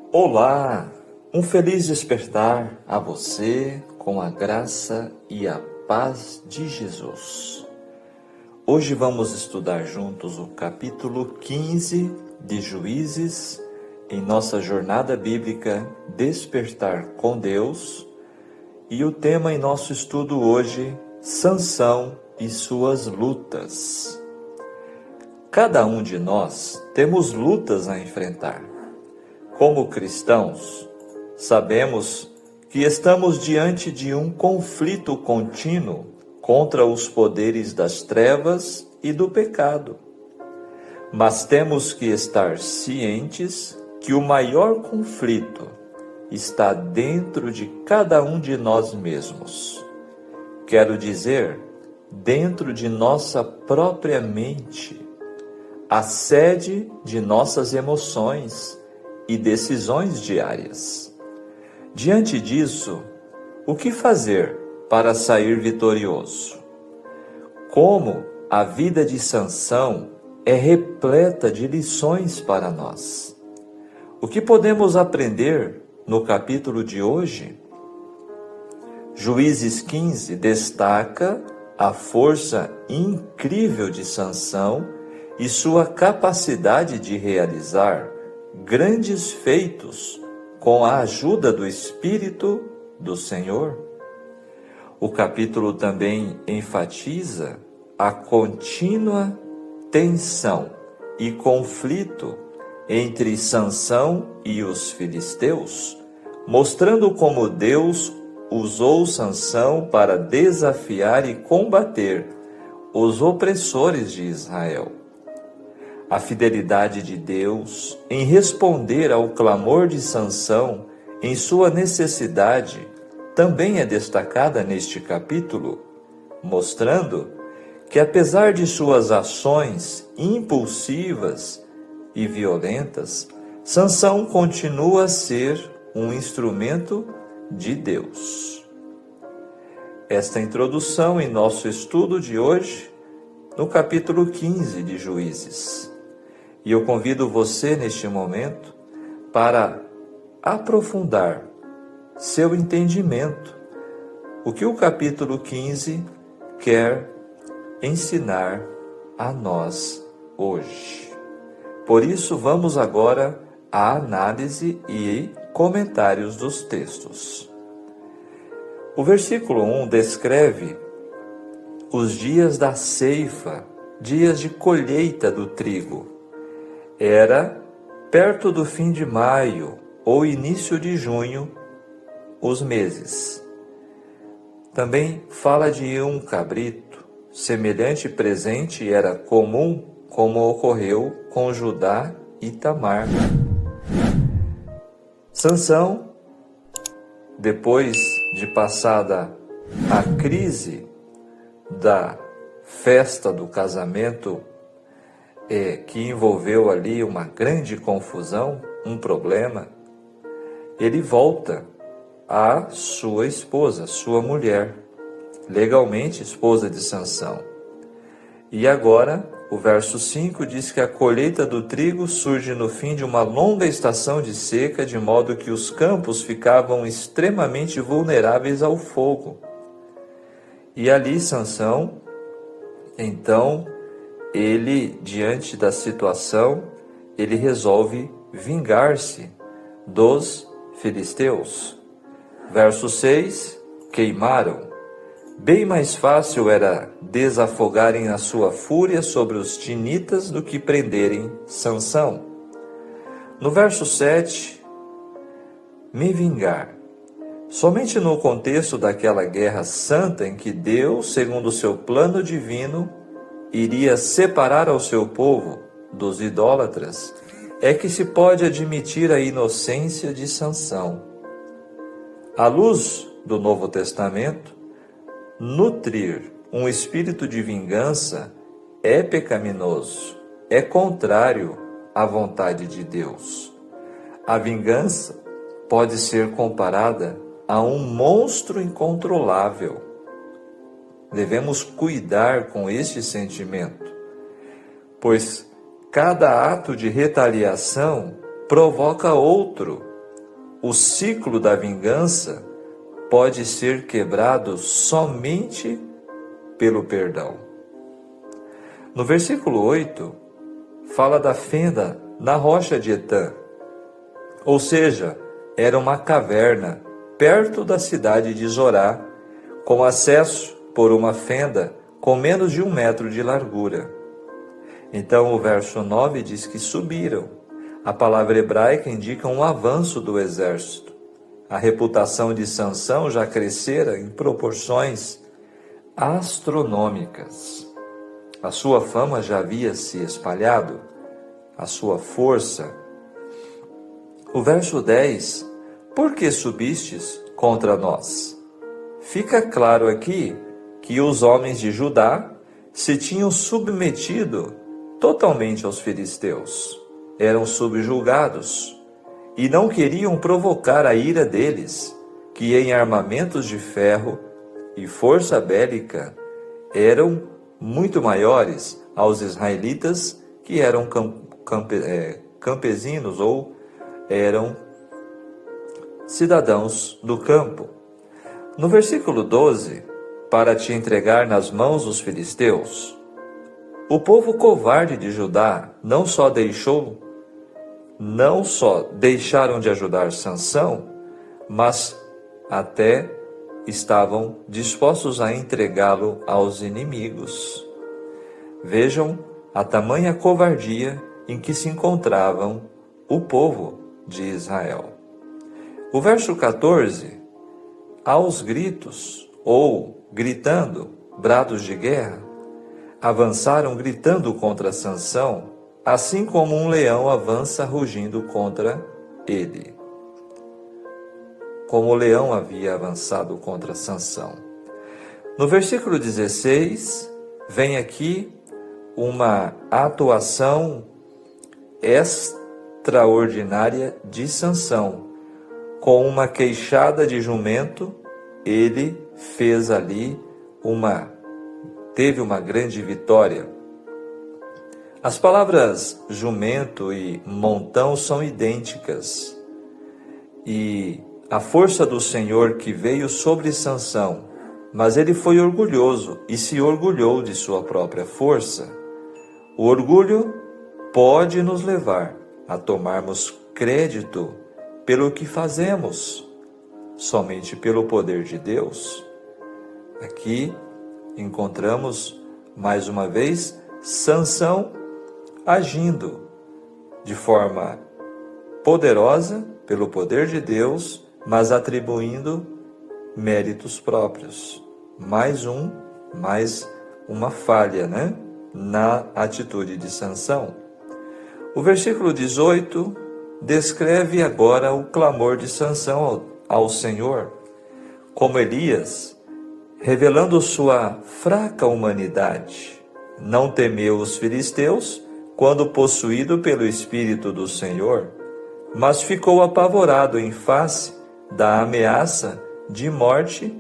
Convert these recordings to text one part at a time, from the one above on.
Olá, um feliz despertar a você com a graça e a paz de Jesus. Hoje vamos estudar juntos o capítulo 15 de Juízes em nossa jornada bíblica Despertar com Deus, e o tema em nosso estudo hoje, Sansão e suas lutas. Cada um de nós temos lutas a enfrentar. Como cristãos, sabemos que estamos diante de um conflito contínuo contra os poderes das trevas e do pecado. Mas temos que estar cientes que o maior conflito está dentro de cada um de nós mesmos. Quero dizer, dentro de nossa própria mente, a sede de nossas emoções e decisões diárias. Diante disso, o que fazer para sair vitorioso? Como a vida de Sansão é repleta de lições para nós. O que podemos aprender no capítulo de hoje? Juízes 15 destaca a força incrível de Sansão e sua capacidade de realizar grandes feitos com a ajuda do Espírito do Senhor. O capítulo também enfatiza a contínua tensão e conflito entre Sansão e os filisteus, mostrando como Deus usou Sansão para desafiar e combater os opressores de Israel. A fidelidade de Deus em responder ao clamor de Sansão em sua necessidade também é destacada neste capítulo, mostrando que apesar de suas ações impulsivas e violentas, Sansão continua a ser um instrumento de Deus. Esta introdução em nosso estudo de hoje, no capítulo 15 de Juízes. E eu convido você neste momento para aprofundar seu entendimento, o que o capítulo 15 quer ensinar a nós hoje. Por isso, vamos agora à análise e comentários dos textos. O versículo 1 descreve os dias da ceifa, dias de colheita do trigo. Era perto do fim de maio ou início de junho, os meses. Também fala de um cabrito. Semelhante presente era comum, como ocorreu com Judá e Tamar. Sansão, depois de passada a crise da festa do casamento, que envolveu ali uma grande confusão, um problema, ele volta à sua esposa, sua mulher, legalmente esposa de Sansão. E agora, o verso 5 diz que a colheita do trigo surge no fim de uma longa estação de seca, de modo que os campos ficavam extremamente vulneráveis ao fogo. E ali Sansão, então, ele, diante da situação, ele resolve vingar-se dos filisteus. Verso 6, queimaram. Bem mais fácil era desafogarem a sua fúria sobre os tinitas do que prenderem Sansão. No verso 7, me vingar. Somente no contexto daquela guerra santa em que Deus, segundo o seu plano divino, iria separar ao seu povo dos idólatras, é que se pode admitir a inocência de Sansão. À luz do Novo Testamento, nutrir um espírito de vingança é pecaminoso, é contrário à vontade de Deus. A vingança pode ser comparada a um monstro incontrolável. Devemos cuidar com este sentimento, pois cada ato de retaliação provoca outro o ciclo da vingança pode ser quebrado somente pelo perdão. No versículo 8, fala da fenda na rocha de Etã, ou seja, era uma caverna perto da cidade de Zorá, com acesso por uma fenda com menos de 1 metro de largura. Então o verso 9 diz que subiram. A palavra hebraica indica um avanço do exército. A reputação de Sansão já crescera em proporções astronômicas. A sua fama já havia se espalhado, a sua força. O verso 10, por que subistes contra nós? Fica claro aqui que os homens de Judá se tinham submetido totalmente aos filisteus. Eram subjugados e não queriam provocar a ira deles, que em armamentos de ferro e força bélica eram muito maiores aos israelitas, que eram campesinos ou eram cidadãos do campo. No versículo 12, para te entregar nas mãos dos filisteus, o povo covarde de Judá não só deixaram de ajudar Sansão, mas até estavam dispostos a entregá-lo aos inimigos. Vejam a tamanha covardia em que se encontravam o povo de Israel. O verso 14, aos gritos, ou gritando, brados de guerra, avançaram gritando contra Sansão, assim como um leão avança rugindo contra ele. Como o leão havia avançado contra Sansão. No versículo 16, vem aqui uma atuação extraordinária de Sansão. Com uma queixada de jumento, ele fez ali teve uma grande vitória. As palavras jumento e montão são idênticas. E a força do Senhor que veio sobre Sansão, mas ele foi orgulhoso e se orgulhou de sua própria força. O orgulho pode nos levar a tomarmos crédito pelo que fazemos, somente pelo poder de Deus. Aqui encontramos, mais uma vez, Sansão agindo de forma poderosa pelo poder de Deus, mas atribuindo méritos próprios. Mais uma falha, na atitude de Sansão. O versículo 18 descreve agora o clamor de Sansão ao Senhor, como Elias, revelando sua fraca humanidade. Não temeu os filisteus quando possuído pelo Espírito do Senhor, mas ficou apavorado em face da ameaça de morte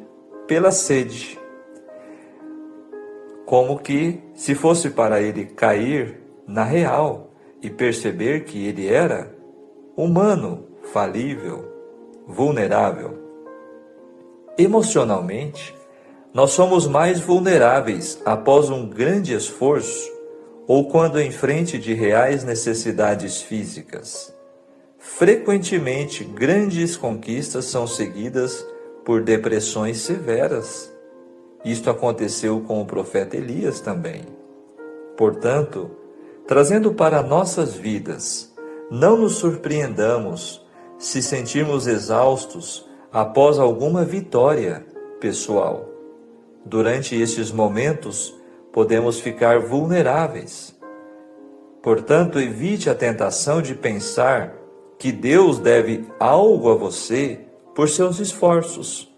pela sede. Como que se fosse para ele cair na real e perceber que ele era humano, falível, vulnerável. Emocionalmente, nós somos mais vulneráveis após um grande esforço ou quando em frente de reais necessidades físicas. Frequentemente, grandes conquistas são seguidas por depressões severas. Isto aconteceu com o profeta Elias também. Portanto, trazendo para nossas vidas, não nos surpreendamos se sentirmos exaustos após alguma vitória pessoal. Durante estes momentos, podemos ficar vulneráveis. Portanto, evite a tentação de pensar que Deus deve algo a você por seus esforços.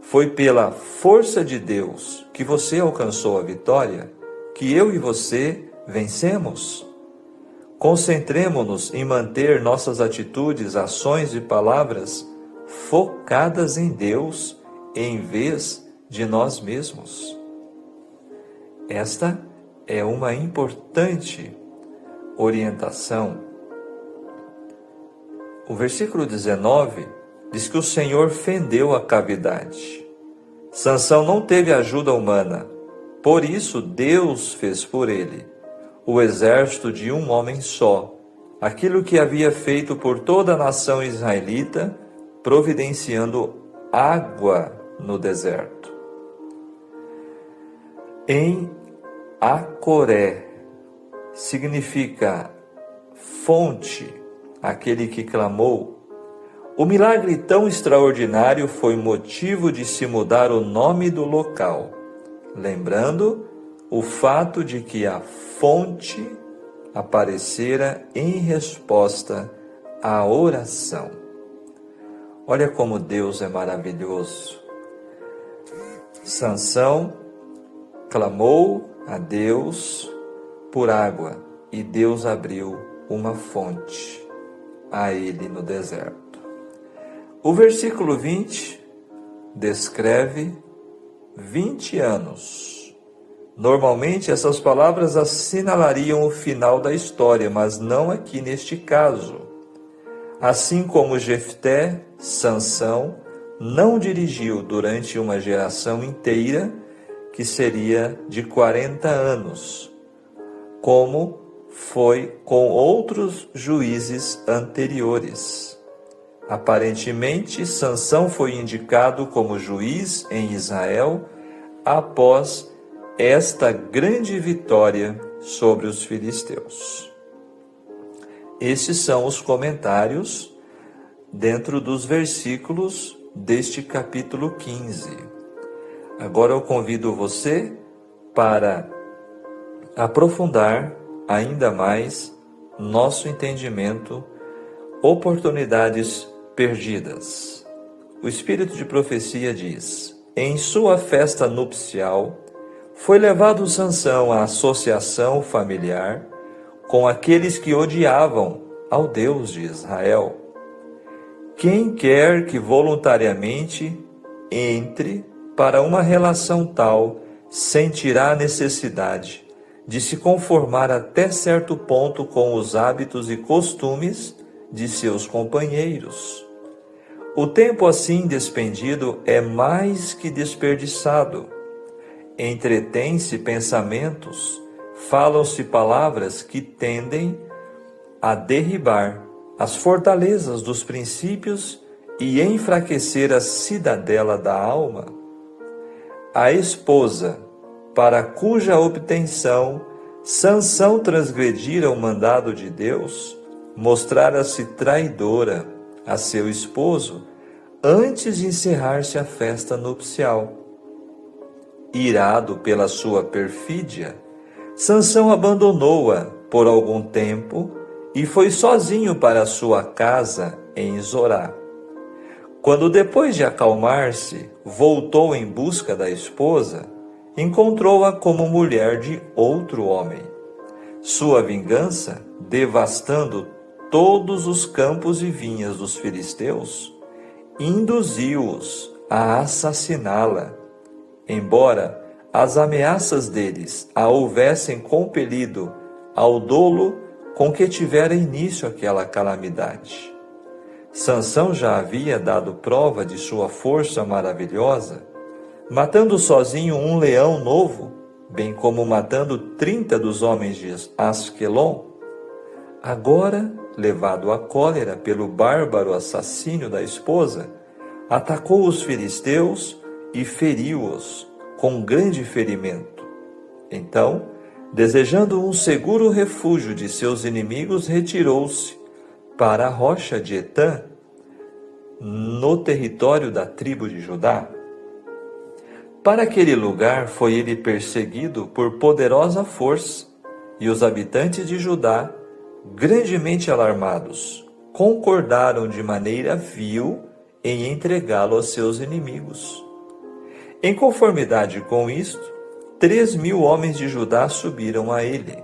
Foi pela força de Deus que você alcançou a vitória, que eu e você vencemos. Concentremo-nos em manter nossas atitudes, ações e palavras focadas em Deus em vez de nós mesmos. Esta é uma importante orientação. O versículo 19 diz que o Senhor fendeu a cavidade. Sansão não teve ajuda humana, por isso Deus fez por ele o exército de um homem só, aquilo que havia feito por toda a nação israelita, providenciando água no deserto. Em Acoré significa fonte, aquele que clamou. O milagre tão extraordinário foi motivo de se mudar o nome do local, lembrando o fato de que a fonte aparecera em resposta à oração. Olha como Deus é maravilhoso. Sansão clamou a Deus por água e Deus abriu uma fonte a ele no deserto. O versículo 20 descreve 20 anos. Normalmente essas palavras assinalariam o final da história, mas não aqui neste caso. Assim como Jefté, Sansão não dirigiu durante uma geração inteira, que seria de 40 anos, como foi com outros juízes anteriores. Aparentemente, Sansão foi indicado como juiz em Israel após esta grande vitória sobre os filisteus. Estes são os comentários dentro dos versículos deste capítulo 15. Agora eu convido você para aprofundar ainda mais nosso entendimento, oportunidades perdidas. O Espírito de Profecia diz: em sua festa nupcial, foi levado Sansão à associação familiar com aqueles que odiavam ao Deus de Israel. Quem quer que voluntariamente entre para uma relação tal sentirá a necessidade de se conformar até certo ponto com os hábitos e costumes de seus companheiros. O tempo assim despendido é mais que desperdiçado. Entretém-se pensamentos, falam-se palavras que tendem a derribar as fortalezas dos princípios e enfraquecer a cidadela da alma. A esposa, para cuja obtenção Sansão transgredira o mandado de Deus, mostrara-se traidora a seu esposo antes de encerrar-se a festa nupcial. Irado pela sua perfídia, Sansão abandonou-a por algum tempo e foi sozinho para sua casa em Zorá. Quando, depois de acalmar-se, voltou em busca da esposa, encontrou-a como mulher de outro homem. Sua vingança, devastando todos os campos e vinhas dos filisteus, induziu-os a assassiná-la. Embora as ameaças deles a houvessem compelido ao dolo com que tivera início aquela calamidade. Sansão já havia dado prova de sua força maravilhosa, matando sozinho um leão novo, bem como matando 30 dos homens de Asquelon. Agora, levado à cólera pelo bárbaro assassínio da esposa, atacou os filisteus e feriu-os com grande ferimento. Então, desejando um seguro refúgio de seus inimigos, retirou-se para a rocha de Etã, no território da tribo de Judá. Para aquele lugar foi ele perseguido por poderosa força, e os habitantes de Judá, grandemente alarmados, concordaram de maneira vil em entregá-lo aos seus inimigos. Em conformidade com isto, 3.000 homens de Judá subiram a ele.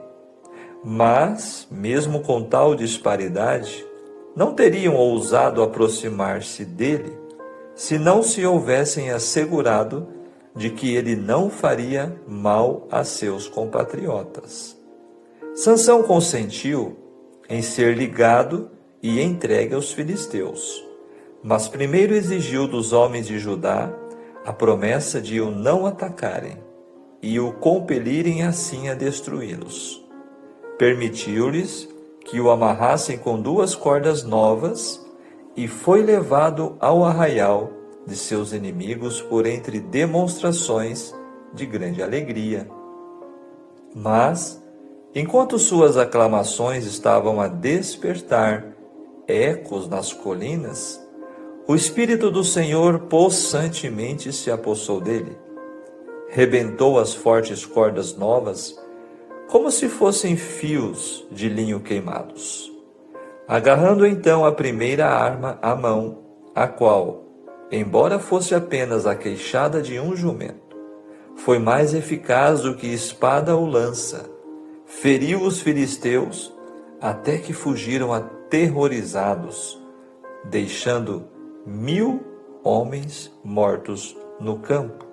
Mas, mesmo com tal disparidade, não teriam ousado aproximar-se dele, se não se houvessem assegurado de que ele não faria mal a seus compatriotas. Sansão consentiu em ser ligado e entregue aos filisteus, Mas primeiro exigiu dos homens de Judá a promessa de o não atacarem e o compelirem assim a destruí-los. Permitiu-lhes que o amarrassem com 2 cordas novas e foi levado ao arraial de seus inimigos por entre demonstrações de grande alegria. Mas, enquanto suas aclamações estavam a despertar ecos nas colinas, o Espírito do Senhor possantemente se apossou dele. Rebentou as fortes cordas novas, como se fossem fios de linho queimados. Agarrando então a primeira arma à mão, a qual, embora fosse apenas a queixada de um jumento, foi mais eficaz do que espada ou lança, feriu os filisteus até que fugiram aterrorizados, deixando 1000 homens mortos no campo.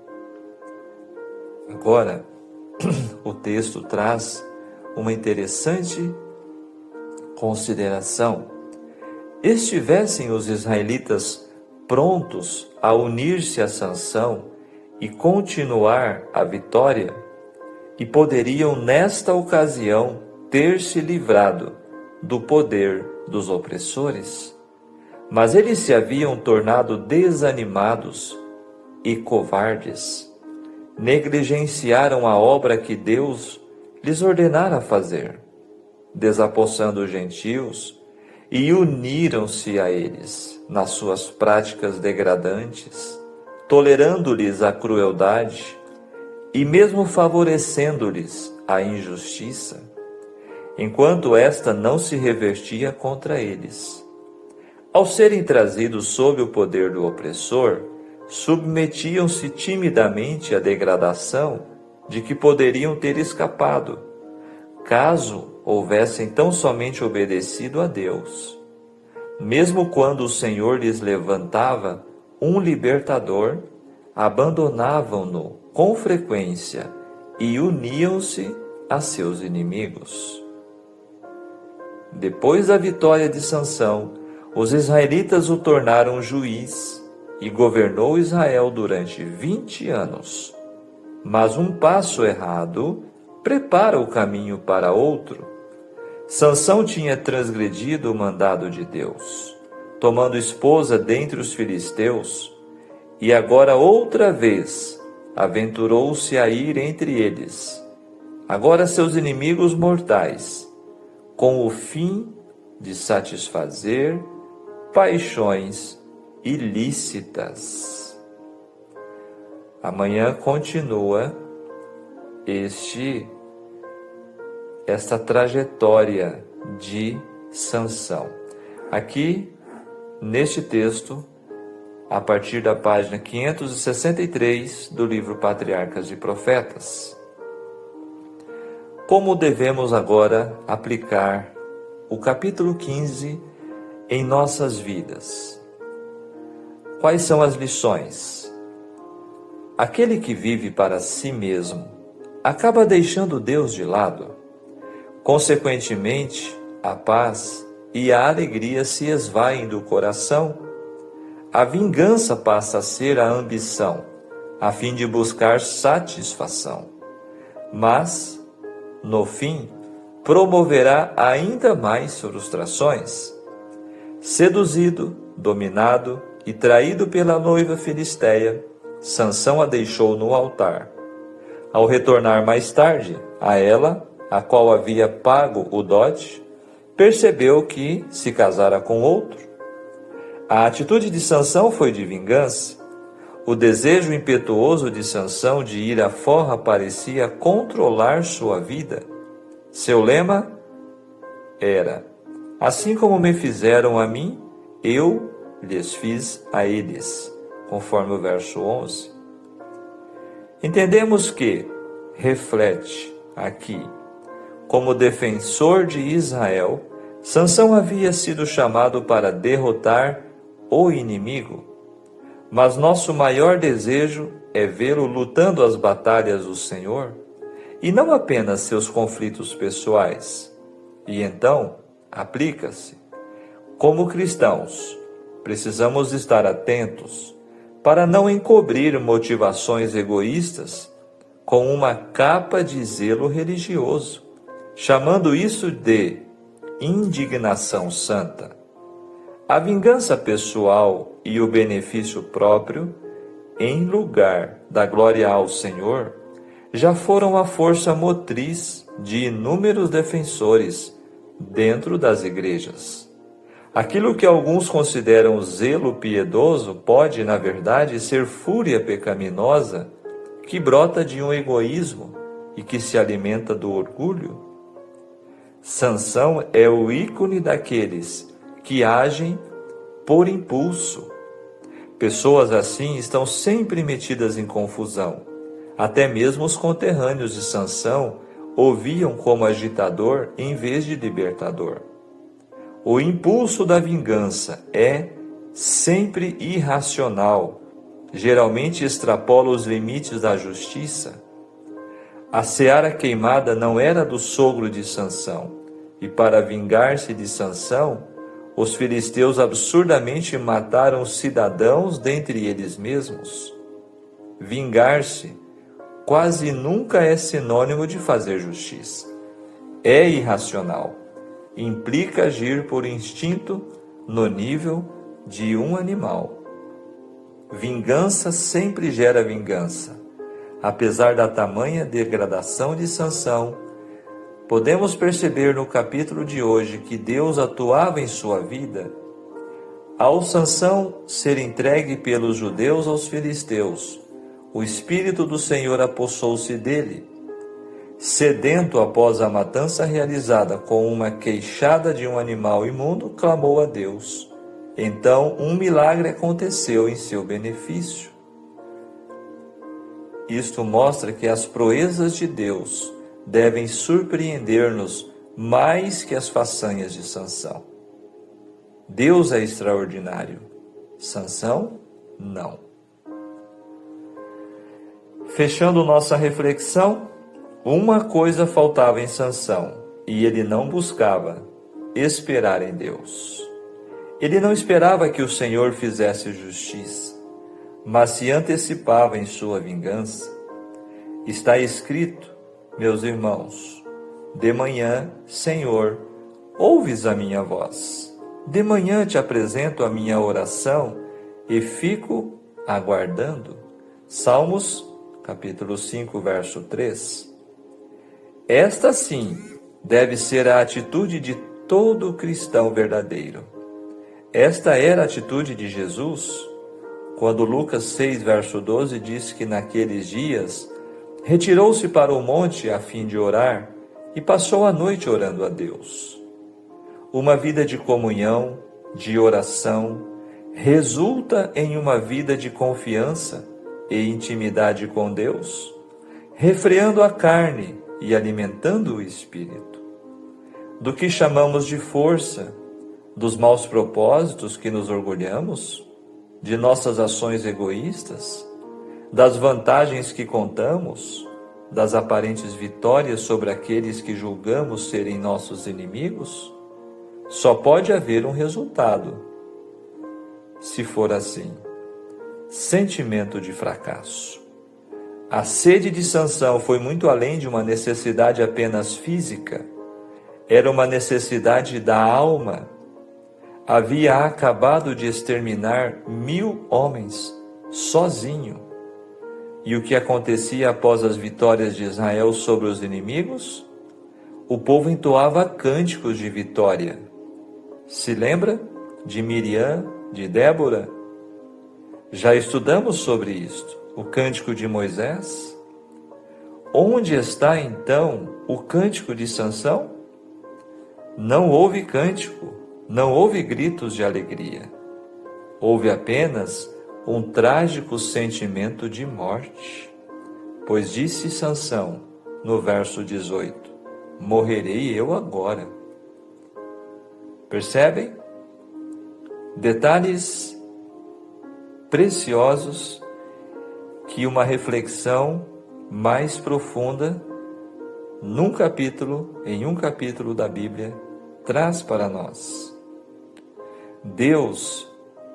Agora, o texto traz uma interessante consideração. Estivessem os israelitas prontos a unir-se a Sansão e continuar a vitória, e poderiam nesta ocasião ter se livrado do poder dos opressores, mas eles se haviam tornado desanimados e covardes. Negligenciaram a obra que Deus lhes ordenara fazer, desapossando os gentios, e uniram-se a eles nas suas práticas degradantes, tolerando-lhes a crueldade e mesmo favorecendo-lhes a injustiça, enquanto esta não se revertia contra eles. Ao serem trazidos sob o poder do opressor, submetiam-se timidamente à degradação de que poderiam ter escapado, caso houvessem tão somente obedecido a Deus. Mesmo quando o Senhor lhes levantava um libertador, abandonavam-no com frequência e uniam-se a seus inimigos. Depois da vitória de Sansão, os israelitas o tornaram juiz e governou Israel durante 20 anos. Mas um passo errado prepara o caminho para outro. Sansão tinha transgredido o mandado de Deus, tomando esposa dentre os filisteus, e agora outra vez aventurou-se a ir entre eles, agora seus inimigos mortais, com o fim de satisfazer paixões ilícitas. Amanhã continua esta trajetória de Sansão. Aqui, neste texto, a partir da página 563 do livro Patriarcas e Profetas. Como devemos agora aplicar o capítulo 15 em nossas vidas? Quais são as lições? Aquele que vive para si mesmo acaba deixando Deus de lado. Consequentemente, a paz e a alegria se esvaem do coração. A vingança passa a ser a ambição, a fim de buscar satisfação. Mas, no fim, promoverá ainda mais frustrações. Seduzido, dominado e traído pela noiva filisteia, Sansão a deixou no altar. Ao retornar mais tarde a ela, a qual havia pago o dote, percebeu que se casara com outro. A atitude de Sansão foi de vingança. O desejo impetuoso de Sansão de ir à forra parecia controlar sua vida. Seu lema era: assim como me fizeram a mim, eu lhes fiz a eles, conforme o verso 11. Entendemos que reflete aqui, como defensor de Israel, Sansão havia sido chamado para derrotar o inimigo, mas nosso maior desejo é vê-lo lutando as batalhas do Senhor, e não apenas seus conflitos pessoais. E então, aplica-se. Como cristãos, precisamos estar atentos para não encobrir motivações egoístas com uma capa de zelo religioso, chamando isso de indignação santa. A vingança pessoal e o benefício próprio, em lugar da glória ao Senhor, já foram a força motriz de inúmeros defensores dentro das igrejas. Aquilo que alguns consideram zelo piedoso pode, na verdade, ser fúria pecaminosa que brota de um egoísmo e que se alimenta do orgulho. Sansão é o ícone daqueles que agem por impulso. Pessoas assim estão sempre metidas em confusão. Até mesmo os conterrâneos de Sansão o viam como agitador em vez de libertador. O impulso da vingança é sempre irracional, geralmente extrapola os limites da justiça. A seara queimada não era do sogro de Sansão, e para vingar-se de Sansão, os filisteus absurdamente mataram cidadãos dentre eles mesmos. Vingar-se quase nunca é sinônimo de fazer justiça. É irracional. Implica agir por instinto no nível de um animal. Vingança sempre gera vingança. Apesar da tamanha degradação de Sansão, podemos perceber no capítulo de hoje que Deus atuava em sua vida. Ao Sansão ser entregue pelos judeus aos filisteus, o Espírito do Senhor apossou-se dele. Sedento após a matança realizada com uma queixada de um animal imundo, clamou a Deus. Então um milagre aconteceu em seu benefício. Isto mostra que as proezas de Deus devem surpreender-nos mais que as façanhas de Sansão. Deus é extraordinário, Sansão não. Fechando nossa reflexão, uma coisa faltava em Sansão, e ele não buscava: esperar em Deus. Ele não esperava que o Senhor fizesse justiça, mas se antecipava em sua vingança. Está escrito, meus irmãos: de manhã, Senhor, ouves a minha voz. De manhã te apresento a minha oração e fico aguardando. Salmos, capítulo 5, verso 3. Esta sim deve ser a atitude de todo cristão verdadeiro. Esta era a atitude de Jesus, quando Lucas 6, verso 12 diz que naqueles dias retirou-se para o monte a fim de orar e passou a noite orando a Deus. Uma vida de comunhão, de oração, resulta em uma vida de confiança e intimidade com Deus, refreando a carne e alimentando o espírito. Do que chamamos de força, dos maus propósitos que nos orgulhamos, de nossas ações egoístas, das vantagens que contamos, das aparentes vitórias sobre aqueles que julgamos serem nossos inimigos, só pode haver um resultado. Se for assim, sentimento de fracasso. A sede de Sansão foi muito além de uma necessidade apenas física. Era uma necessidade da alma. Havia acabado de exterminar 1000 homens, sozinho. E o que acontecia após as vitórias de Israel sobre os inimigos? O povo entoava cânticos de vitória. Se lembra de Miriam, de Débora? Já estudamos sobre isto. O cântico de Moisés? Onde está então o cântico de Sansão? Não houve cântico, não houve gritos de alegria. Houve apenas um trágico sentimento de morte. Pois disse Sansão, no verso 18, morrerei eu agora. Percebem? Detalhes preciosos que uma reflexão mais profunda em um capítulo da Bíblia traz para nós. Deus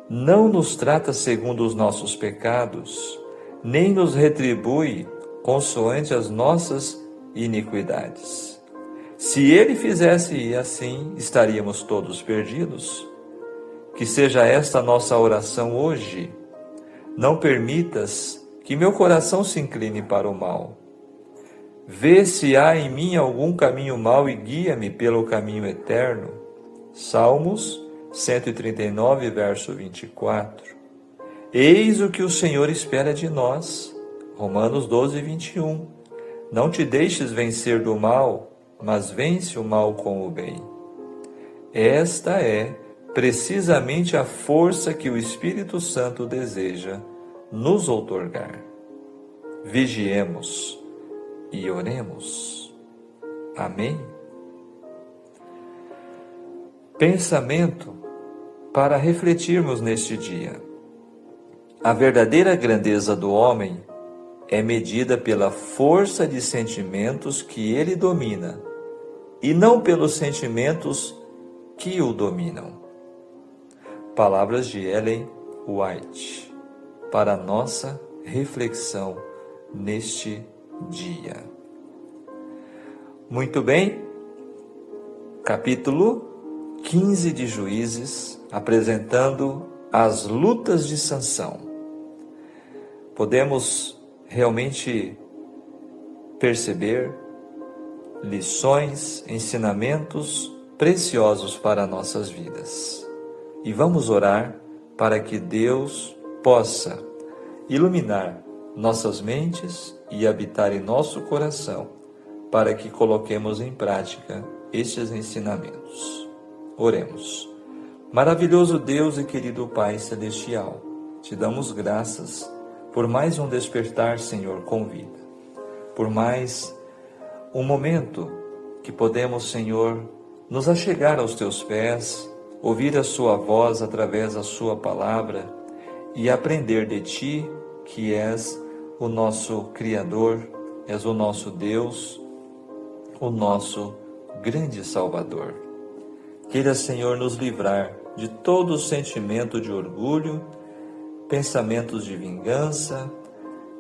não nos trata segundo os nossos pecados, nem nos retribui consoante as nossas iniquidades. Se Ele fizesse assim, estaríamos todos perdidos. Que seja esta nossa oração hoje. Não permitas que meu coração se incline para o mal. Vê se há em mim algum caminho mau e guia-me pelo caminho eterno. Salmos 139, verso 24. Eis o que o Senhor espera de nós. Romanos 12, 21. Não te deixes vencer do mal, mas vence o mal com o bem. Esta é precisamente a força que o Espírito Santo deseja nos outorgar. Vigiemos e oremos. Amém? Pensamento para refletirmos neste dia. A verdadeira grandeza do homem é medida pela força de sentimentos que ele domina, e não pelos sentimentos que o dominam. Palavras de Ellen White, para a nossa reflexão neste dia. Muito bem, capítulo 15 de Juízes, apresentando as lutas de Sansão. Podemos realmente perceber lições, ensinamentos preciosos para nossas vidas. E vamos orar para que Deus possa iluminar nossas mentes e habitar em nosso coração, para que coloquemos em prática estes ensinamentos. Oremos. Maravilhoso Deus e querido Pai Celestial, te damos graças por mais um despertar, Senhor, com vida, por mais um momento que podemos, Senhor, nos achegar aos teus pés, ouvir a sua voz através da sua palavra e aprender de ti, que és o nosso Criador, és o nosso Deus, o nosso grande Salvador. Queira, Senhor, nos livrar de todo sentimento de orgulho, pensamentos de vingança,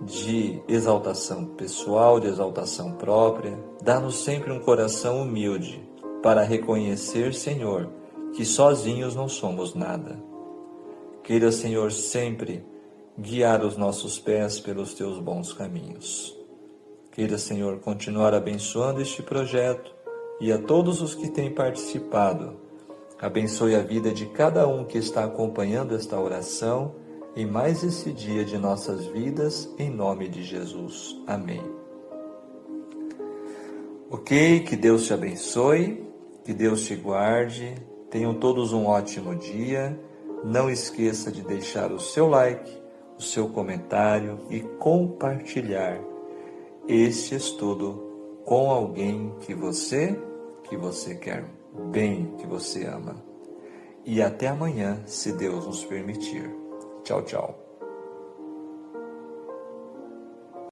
de exaltação pessoal, de exaltação própria. Dá-nos sempre um coração humilde para reconhecer, Senhor, que sozinhos não somos nada. Queira, Senhor, sempre guiar os nossos pés pelos teus bons caminhos. Queira, Senhor, continuar abençoando este projeto e a todos os que têm participado. Abençoe a vida de cada um que está acompanhando esta oração em mais esse dia de nossas vidas, em nome de Jesus. Amém. Ok, que Deus te abençoe, que Deus te guarde. Tenham todos um ótimo dia. Não esqueça de deixar o seu like, o seu comentário e compartilhar este estudo com alguém que você quer bem, que você ama. E até amanhã, se Deus nos permitir. Tchau, tchau.